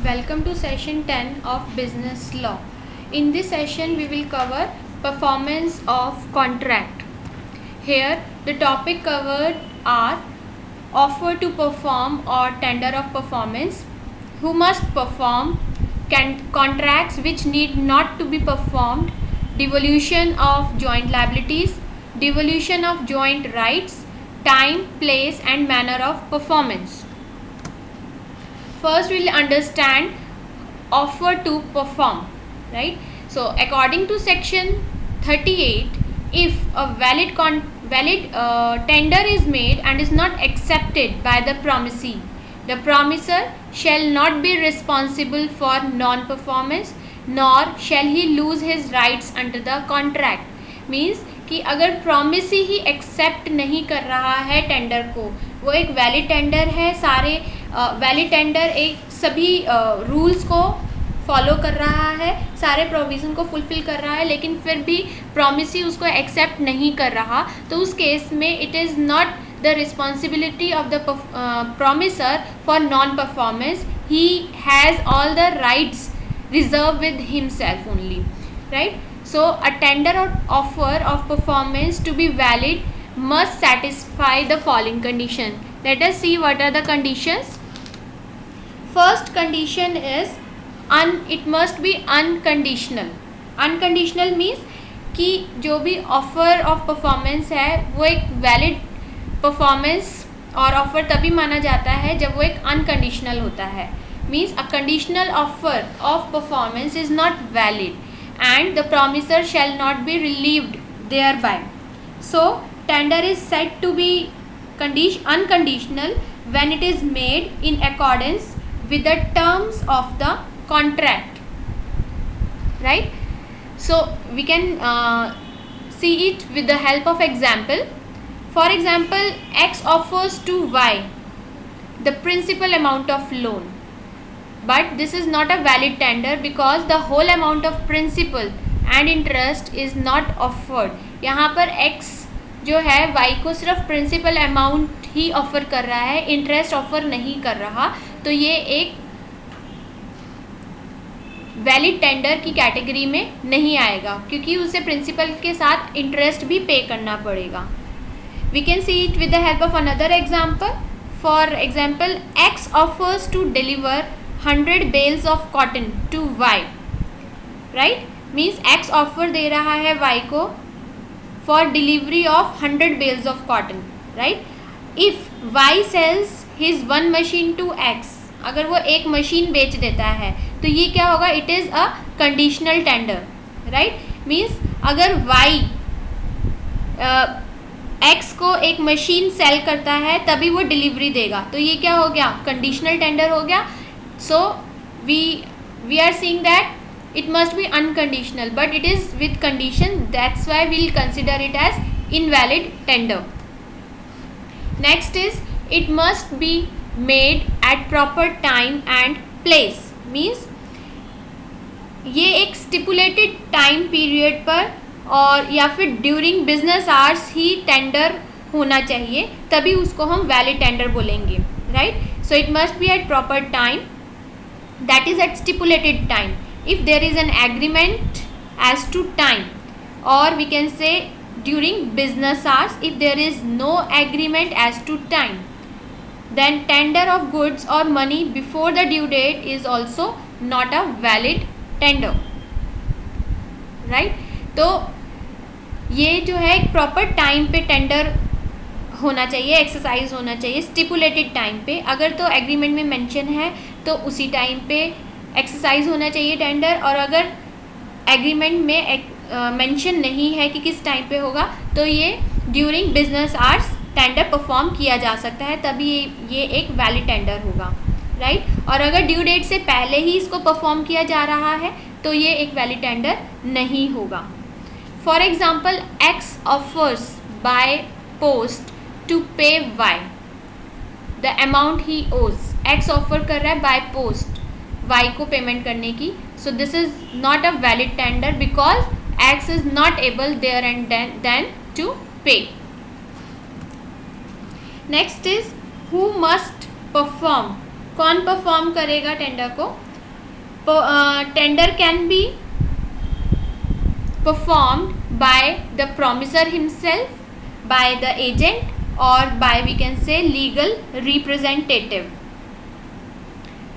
Welcome to session 10 of Business Law. In this session, we will cover performance of contract. Here, the topic covered are offer to perform or tender of performance, who must perform, contracts which need not to be performed, devolution of joint liabilities, devolution of joint rights, time, place and manner of performance. First we will understand offer to perform, right? So according to section 38, if a valid tender is made and is not accepted by the promisee, the promiser shall not be responsible for non-performance, nor shall he lose his rights under the contract. Means कि अगर promisee ही accept नहीं कर रहा है tender को, वो एक valid tender है, सारे वैलिड टेंडर एक सभी रूल्स को फॉलो कर रहा है, सारे प्रोविज़न को फुलफ़िल कर रहा है, लेकिन फिर भी प्रॉमिसी उसको एक्सेप्ट नहीं कर रहा, तो उस केस में it is not the responsibility of the promiser for non performance. He has all the rights reserve with himself only, right? So a tender or offer of performance to be valid must satisfy the following condition. Let us see what are the conditions. First condition is it must be unconditional. Unconditional means कि जो भी offer of performance है वो एक valid performance और offer तभी माना जाता है जब वो एक unconditional होता है. Means a conditional offer of performance is not valid and the promiser shall not be relieved thereby. So tender is said to be unconditional when it is made in accordance with the terms of the contract, right? So we can see it with the help of example. For example, X offers to Y the principal amount of loan, but this is not a valid tender because the whole amount of principal and interest is not offered. यहाँ पर X जो है Y को सिर्फ principal amount ही offer कर रहा है, interest offer नहीं कर रहा, तो ये एक वैलिड टेंडर की कैटेगरी में नहीं आएगा क्योंकि उसे प्रिंसिपल के साथ इंटरेस्ट भी पे करना पड़ेगा. We can see it with the help of another example. For example, X offers to deliver 100 bales of cotton to Y, right? Means X offer दे रहा है Y को for delivery of 100 bales of cotton, right? If Y sells his one machine to X, अगर वो एक machine बेच देता है तो ये क्या होगा? It is a conditional tender, right? Means अगर Y X को एक मशीन सेल करता है तभी वो डिलीवरी देगा, तो ये क्या हो गया? कंडीशनल टेंडर हो गया. So we are seeing that it must be unconditional, but it is with condition. That's why we'll consider it as invalid tender. Next is it must be made at proper time and place. Means ये एक stipulated time period पर और या फिर during business hours ही tender होना चाहिए, तभी उसको हम valid tender बोलेंगे, right? So it must be at proper time, that is at stipulated time. If there is an agreement as to time, or we can say during business hours, if there is no agreement as to time, then tender of goods or money before the due date is also not a valid tender, right? तो ये जो है एक proper time पे tender होना चाहिए, exercise होना चाहिए स्टिपुलेटेड टाइम पे. अगर तो एग्रीमेंट में मेंशन है तो उसी टाइम पे एक्सरसाइज होना चाहिए टेंडर, और अगर एग्रीमेंट में मेंशन नहीं है कि किस टाइम पे होगा तो ये during business hours tender perform किया जा सकता है, तभी ये एक वैलिड टेंडर होगा, राइट? और अगर ड्यू डेट से पहले ही इसको परफॉर्म किया जा रहा है तो ये एक वैलिड टेंडर नहीं होगा. For example, X offers by post to pay Y the amount he owes. X offer कर रहा है बाय पोस्ट Y को पेमेंट करने की, so this is not a valid tender because X is not able there and then to pay. Next is who must perform. कौन perform करेगा tender को? tender can be performed by the promisor himself, by the agent, or by, we can say, legal representative,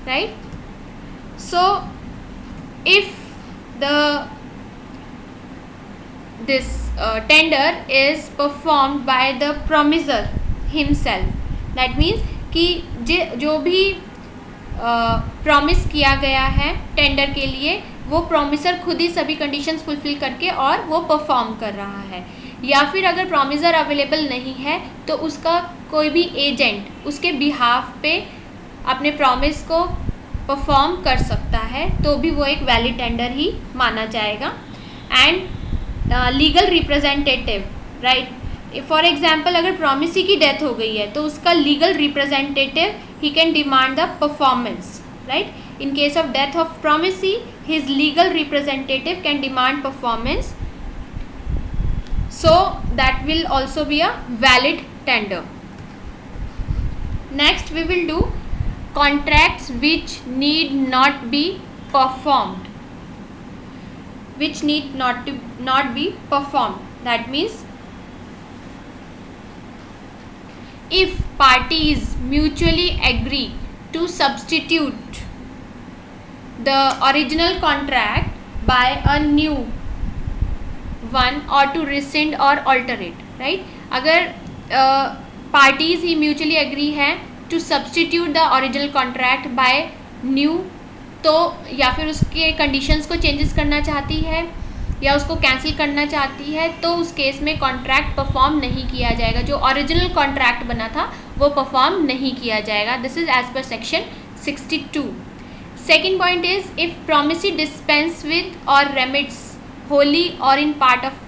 right? So if this tender is performed by the promisor himself, that means कि जो भी promise किया गया है tender के लिए, वो promiser खुद ही सभी कंडीशंस फुलफिल करके और वो परफॉर्म कर रहा है, या फिर अगर प्रॉमिसर अवेलेबल नहीं है तो उसका कोई भी एजेंट उसके बिहाफ पे अपने प्रॉमिस को परफॉर्म कर सकता है, तो भी वो एक वैलिड टेंडर ही माना जाएगा. And legal representative, right, for example अगर प्रॉमिसी की डेथ हो गई है तो उसका लीगल रिप्रेजेंटेटिव ही can demand the performance, right. In case of death of promisee, his legal representative can demand performance, so that will also be a valid tender. Next we will do contracts which need not be performed, which need not be performed. That means if parties mutually agree to substitute the original contract by a new one or to rescind or alter it, right. अगर parties ही mutually agree है to substitute the original contract by new, तो या फिर उसके conditions को changes करना चाहती है या उसको कैंसिल करना चाहती है, तो उस केस में कॉन्ट्रैक्ट परफॉर्म नहीं किया जाएगा. जो ओरिजिनल कॉन्ट्रैक्ट बना था वो परफॉर्म नहीं किया जाएगा. This is as per section 62. Second point is if promisee dispense with और remits wholly or in part of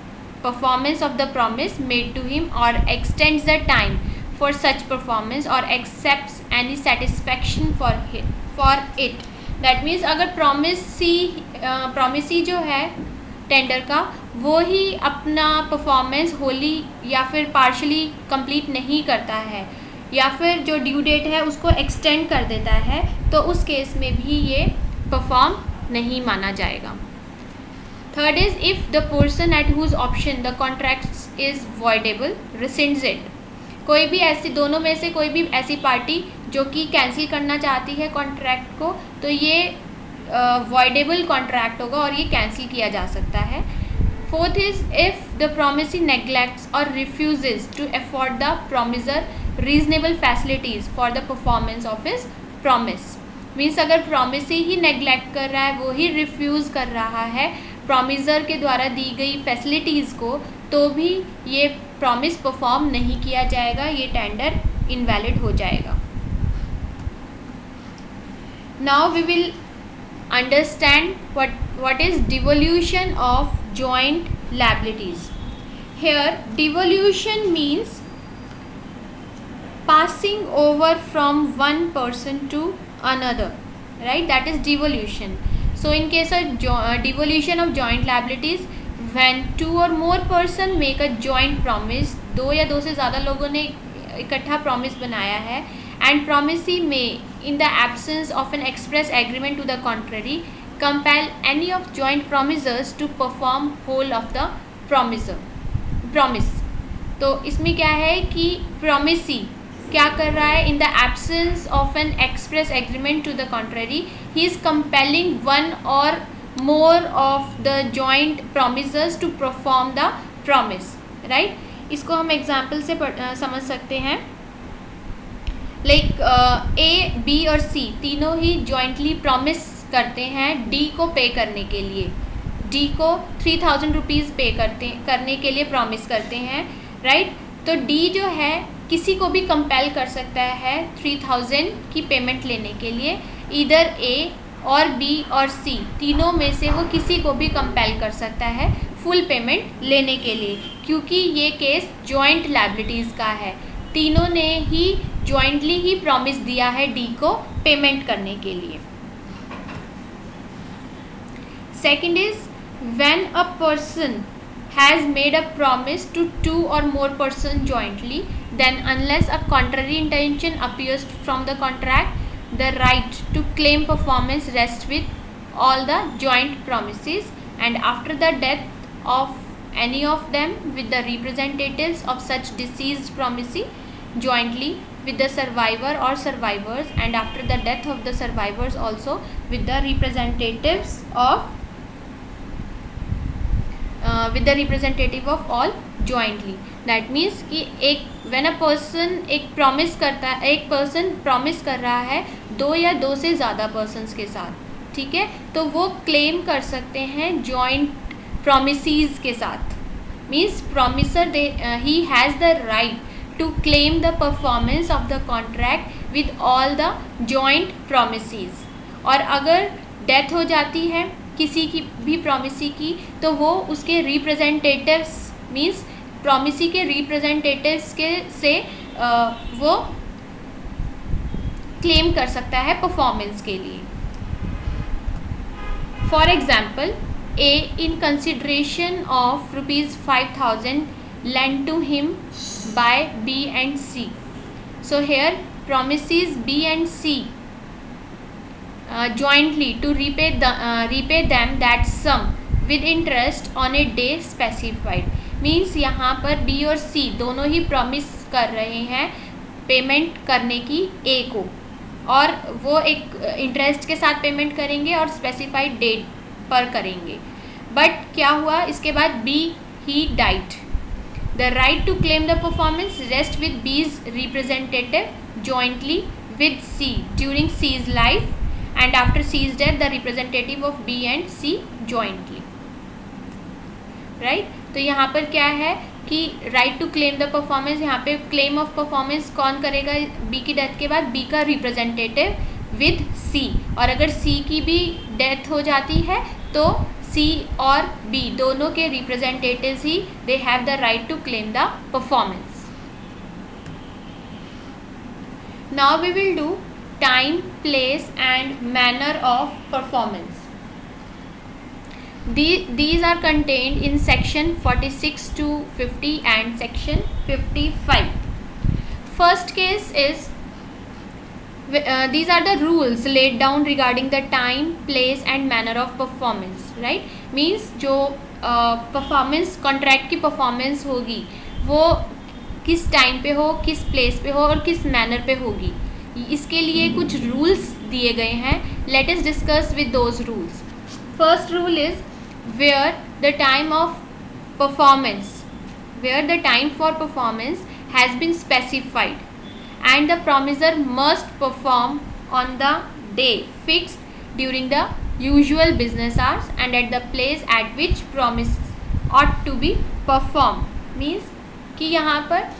performance of the promise made to him, or extends the time for such performance, or accepts any satisfaction for it. That means अगर promisee जो है tender का, वो ही अपना performance Holi या फिर partially complete नहीं करता है, या फिर जो ड्यू डेट है उसको एक्सटेंड कर देता है, तो उस केस में भी ये परफॉर्म नहीं माना जाएगा. Third is if the person at whose option the contract is voidable rescinds it. कोई भी ऐसी, दोनों में से कोई भी ऐसी पार्टी जो कि कैंसिल करना चाहती है कॉन्ट्रैक्ट को, तो ये वॉइडेबल कॉन्ट्रैक्ट होगा और ये कैंसिल किया जा सकता है. Fourth is if the promisee neglects और refuses to afford the promisor reasonable facilities for the performance of his promise. Means अगर प्रॉमिसी ही नेग्लेक्ट कर रहा है, वो ही रिफ्यूज़ कर रहा है प्रॉमिसर के द्वारा दी गई फैसिलिटीज़ को, तो भी ये प्रॉमिस परफॉर्म नहीं किया जाएगा, ये टेंडर इनवैलिड हो जाएगा. Now we will understand what is devolution of joint liabilities. Here devolution means passing over from one person to another, right? That is devolution. So in case of devolution of joint liabilities, when two or more person make a joint promise, दो या दो से ज़्यादा लोगों ने इकट्ठा promise बनाया है, and promisee may, in the absence of an express agreement to the contrary, compel any of joint promisers to perform whole of the promise. तो इसमें क्या है कि promisee क्या कर रहा है, in the absence of an express agreement to the contrary, he is compelling one or more of the joint promisers to perform the promise, right. इसको हम एग्जाम्पल से समझ सकते हैं. लाइक ए, बी और सी तीनों ही जॉइंटली प्रॉमिस करते हैं डी को पे करने के लिए. डी को 3000 रुपीज़ पे करने के लिए प्रॉमिस करते हैं, राइट. तो डी जो है किसी को भी कंपेल कर सकता है 3000 की पेमेंट लेने के लिए. इधर ए और बी और सी तीनों में से वो किसी को भी कंपेल कर सकता है फुल पेमेंट लेने के लिए, क्योंकि ये केस जॉइंट लायबिलिटीज़ का है. तीनों ने ही जॉइंटली ही प्रॉमिस दिया है डी को पेमेंट करने के लिए. Second is when a person has made a promise to 2 or more person jointly, then unless a contrary intention appears from the contract, the right to claim performance rests with all the joint promises, and after the death of any of them, with the representatives of such deceased promisee jointly with the survivor or survivors, and after the death of the survivors also with the representatives of representative of all jointly. That means कि एक when a person एक promise करता है, एक person promise कर रहा है दो या दो से ज़्यादा persons के साथ, ठीक है, तो वो claim कर सकते हैं joint promises के साथ. Means promiser he has the right to claim the performance of the contract with all the joint promises. और अगर डेथ हो जाती है किसी की भी प्रॉमिसी की, तो वो उसके रिप्रेजेंटेटिव्स मीन्स प्रॉमिसी के रिप्रेजेंटेटिव्स के से वो क्लेम कर सकता है परफॉर्मेंस के लिए. For example, A in consideration of ₹5,000 lent to him by B and C. So here promises B and C jointly to repay them that sum with interest on a day specified. Means यहाँ पर B और C दोनों ही promise कर रहे हैं payment करने की A को, और वो एक इंटरेस्ट के साथ पेमेंट करेंगे और स्पेसिफाइड डेट पर करेंगे. बट क्या हुआ इसके बाद B he died. The right to claim the performance rest with B's representative jointly with C during C's life, and after C's death the representative of B and C jointly. right? तो यहाँ पर क्या है कि right to claim the performance, यहाँ पे claim of performance कौन करेगा B की डेथ के बाद? B का रिप्रेजेंटेटिव विद C. और अगर C की भी डेथ हो जाती है तो C और B दोनों के रिप्रेजेंटेटिव्स ही they have the right to claim the performance. Now we will do time, place and manner of performance. These are contained in section 46 to 50 and section 55. First case is these are the rules laid down regarding the time, place and manner of performance. Right? Means जो performance contract की performance होगी वो किस time पे हो, किस place पे हो और किस मैनर पे होगी, इसके लिए कुछ रूल्स दिए गए हैं. Let us discuss with those rules. First rule is where the time for performance has been specified and the promisor must perform on the day fixed during the usual business hours and at the place at which promise ought to be perform. Means कि यहाँ पर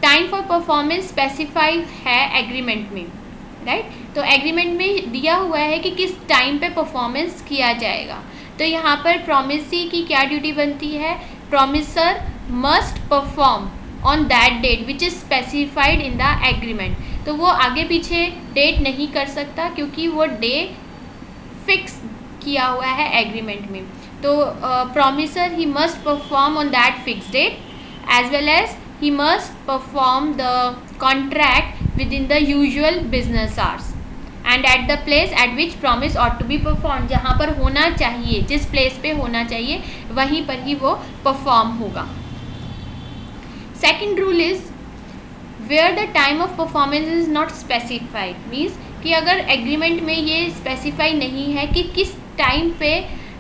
time for performance specified है agreement में. Right? तो agreement में दिया हुआ है कि किस टाइम पे परफॉर्मेंस किया जाएगा. तो यहाँ पर प्रॉमिसी की क्या ड्यूटी बनती है? Promiser must perform on that date which is specified in the agreement. तो वो आगे पीछे डेट नहीं कर सकता क्योंकि वो डे फिक्स किया हुआ है एग्रीमेंट में. तो प्रॉमिसर ही must perform on that fix date as well as he must perform the contract within the usual business hours and at the place at which promise ought to be performed. जहाँ पर होना चाहिए, जिस place पे होना चाहिए वहीं पर ही वो परफॉर्म होगा. Second rule is where the time of performance is not specified. Means कि अगर एग्रीमेंट में ये स्पेसिफाई नहीं है कि किस टाइम पे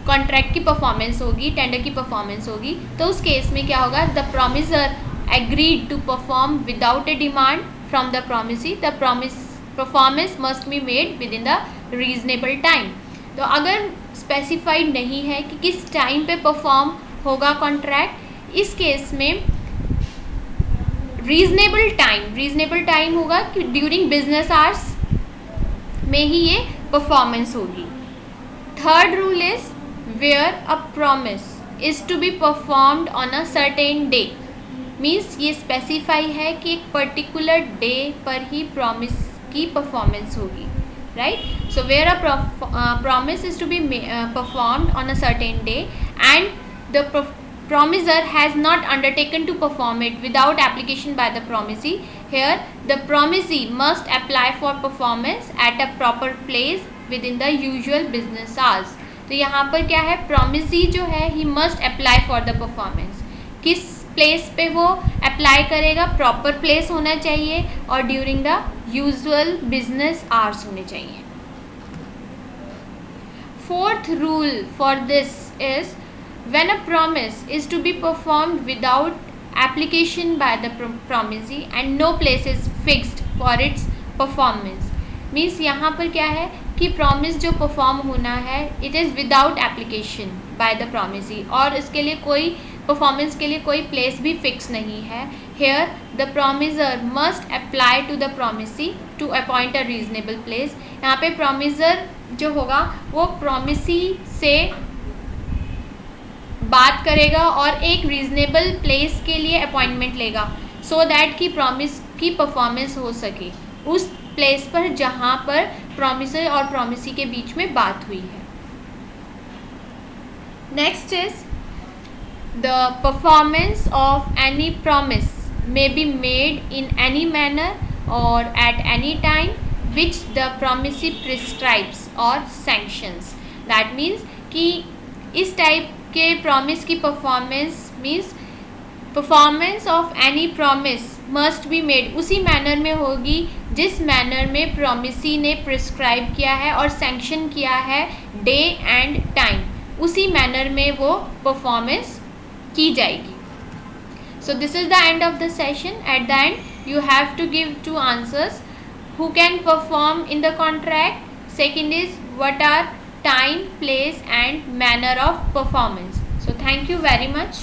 कॉन्ट्रैक्ट की परफॉर्मेंस होगी, टेंडर की परफॉर्मेंस होगी, तो उस केस में क्या होगा? The promiser agreed to perform without a demand from the promisee. The performance must be made within the reasonable time. तो अगर स्पेसिफाइड नहीं है कि किस टाइम पे परफॉर्म होगा कॉन्ट्रैक्ट, इस केस में रीजनेबल टाइम होगा कि ड्यूरिंग बिजनेस आवर्स में ही ये परफॉर्मेंस होगी. Third rule is where a promise is to be performed on a certain day. Means ये स्पेसिफाई है कि एक पर्टिकुलर डे पर ही प्रॉमिस की परफॉर्मेंस होगी. Right? So where a promise is to be performed on a certain day and the promiser has not undertaken to perform it without application by the promisee. Here the promisee must apply for performance at a proper place with in the usual business hours. तो यहाँ पर क्या है, promisee जो है he must apply for the performance. किस place पे वो अप्लाई करेगा, प्रॉपर प्लेस होना चाहिए और during the usual business hours होने चाहिए। Fourth rule for this is when a promise is to be performed without application by the promisee and no place is fixed for its performance, means यहाँ पर क्या है कि promise जो perform होना है it is without application by the promisee, और इसके लिए कोई परफॉर्मेंस के लिए कोई प्लेस भी फिक्स नहीं है। Here the promisor must apply to the promisee to appoint a reasonable place. यहाँ पे प्रॉमिसर जो होगा वो प्रॉमिसी से बात करेगा और एक रीजनेबल प्लेस के लिए अपॉइंटमेंट लेगा, सो दैट कि प्रॉमिस की परफॉर्मेंस हो सके उस प्लेस पर जहाँ पर प्रॉमिसर और प्रॉमिसी के बीच में बात हुई है। Next is the performance of any promise may be made in any manner और at any time which the promisee prescribes or sanctions। that means कि इस टाइप के प्रॉमिस की performance means performance of any promise must be made उसी manner में होगी जिस manner में प्रॉमिसी ने प्रिस्क्राइब किया है और सैंक्शन किया है डे एंड टाइम, उसी मैनर में वो परफॉर्मेंस की जाएगी। So this is the end of the session. At the end you have to give 2 answers. Who can perform in the contract? Second is what are time, place and manner of performance. So thank you very much.